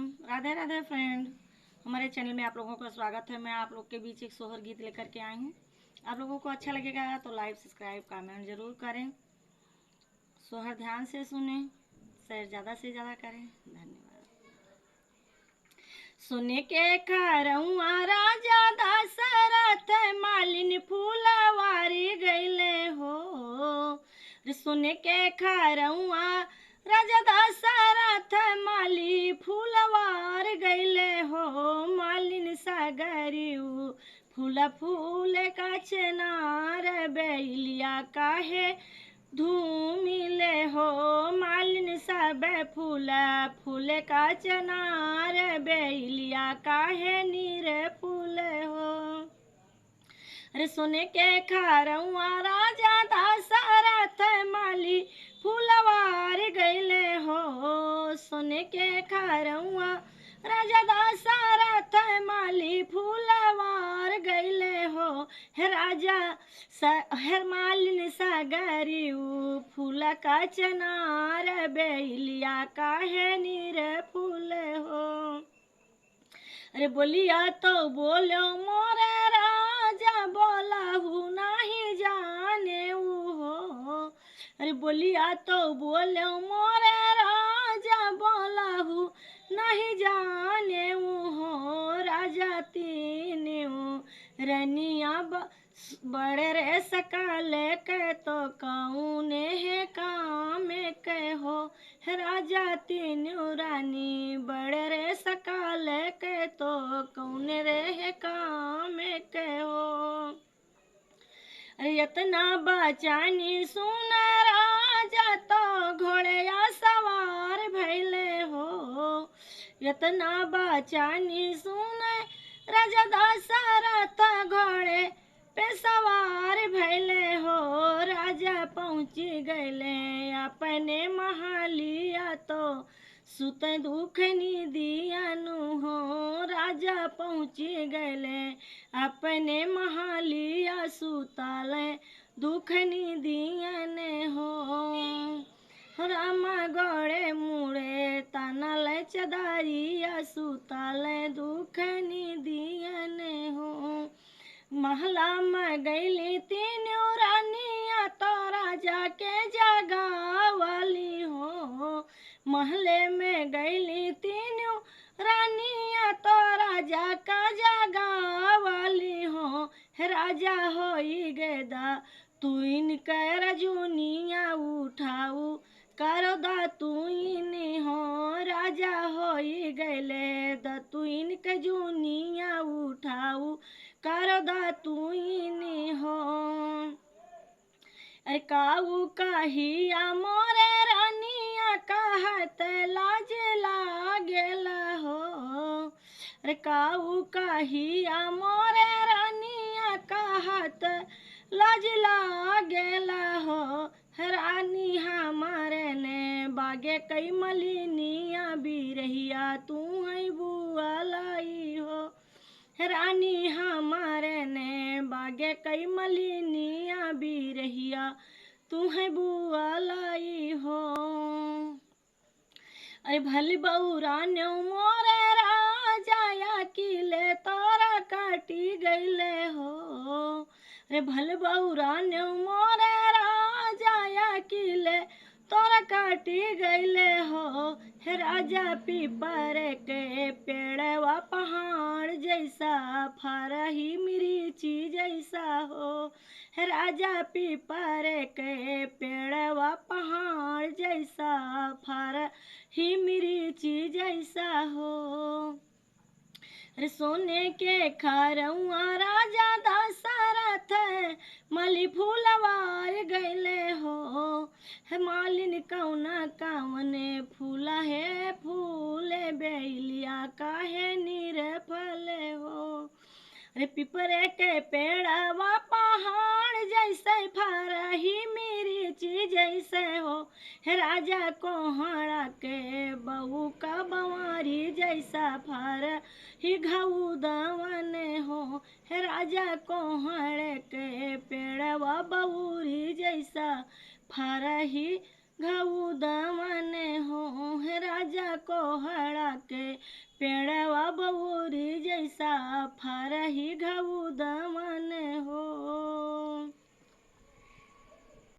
Radhe Radhe friend. हमारे channel में आप लोगों का स्वागत है। मैं आप लोग के बीच एक सोहर गीत लेकर के आई हूँ। आप लोगों को अच्छा लगेगा तो लाइक सब्सक्राइब कमेंट जरूर करें। सोहर ध्यान से सुने, शेयर ज़्यादा से ज़्यादा करें। धन्यवाद। सुने के खरौआ राजा दशरथ मालिन फूलवारी गईले हो। सुने के खरौआ राजा दशरथ माली फूलवार गईले हो। मालिन सागरियू फूल फूल का चनार बेलिया काहे धूमिले हो। मालिन सब फूल फूल का चनार बेलिया काहे नीर फूल हो। अरे सुने के खरौआ राजा दशरथ माली फूलवार गईले हो। सुने के खरौआ राजा दशरथ माली फूलवार गईले हो। हे राजा हे मालिन सागरियू फूल का चनार बेलिया काहे नीर फूल हो। अरे बोलिया तो बोलो मोरे राजा बोलाहू नहीं जाने हो। अरे बोलिया तो बोलो मोरे राजा बोलाहू नहीं जाने हो। राजा तीन रनिया बड़े रे सकल के तो कौन है काम के हो। राजा तीन रानी बड़े रे सकल के तो कौन रे काम के हो। अरे इतना बचानी सुन राजा तो घोड़े सवार भैले हो। इतना बचानी सुन राजा दशरथ घोड़े पे सवार भैले हो। राजा पहुँची गए अपने महालिया तो सुत दुख निदियानु हो। राजा पहुँची गए अपने महालिया सुतल दुख निदियन हो। रामा गौड़े मुड़े तनल चदारिया सुतल दुख निदियन हो। महला में गईली तीन रानिया तो राजा के जगावली हो। महले में गईली तीन रानिया तो राजा का जगावली हो। राजा होई गदा तू इनका रजुनिया उठाऊ करो दा तू इन हो। राजा होई गले द तू इनके जुनिया उठाऊ करो दा तू इन हो। अरे काऊ कहिया मोरे रानिया कहत लाज लागेला हो। अरे काऊ कहिया मोरे रानिया कहत लाज लागेला हो। रानी हमारे ने बागे कई मलिनिया बिरहिया तू है बुआ लाई हो। रानी हमारे ने बागे कई मलिनिया बिरहिया तू है बुआ लाई हो। अरे भली बउरा ने मोरे राजा या किले तोरा काटी गईले हो। अरे भल बउरा ने मोरे राजा या किले तोरा काटी गईले हो। हे राजा पीपर के पेड़वा पहाड़ जैसा फरही मिर्ची जैसा हो। हे राजा पीपर के पेड़वा पहाड़ जैसा फरही मिर्ची जैसा हो। अरे सोने के खरौआ राजा दशरथ माली फूलवार गईले हो। हे मालिन कौना कावने फूला है फूल बेलिया काहे नीर फल हो। अरे पिपरे के पेड़वा पहाड़ जैसे फरही मिर्ची जैसे हो। हे राजा कोहड़ा के बहू का बवारी जैसा फरही घउदवन हो। हे राजा कोहड़े के पेड़वा बबूरी जैसा फरही घऊ दमन हो है राजा को हड़ा के पेड़वा बबूरी जैसा फरही घऊ दमन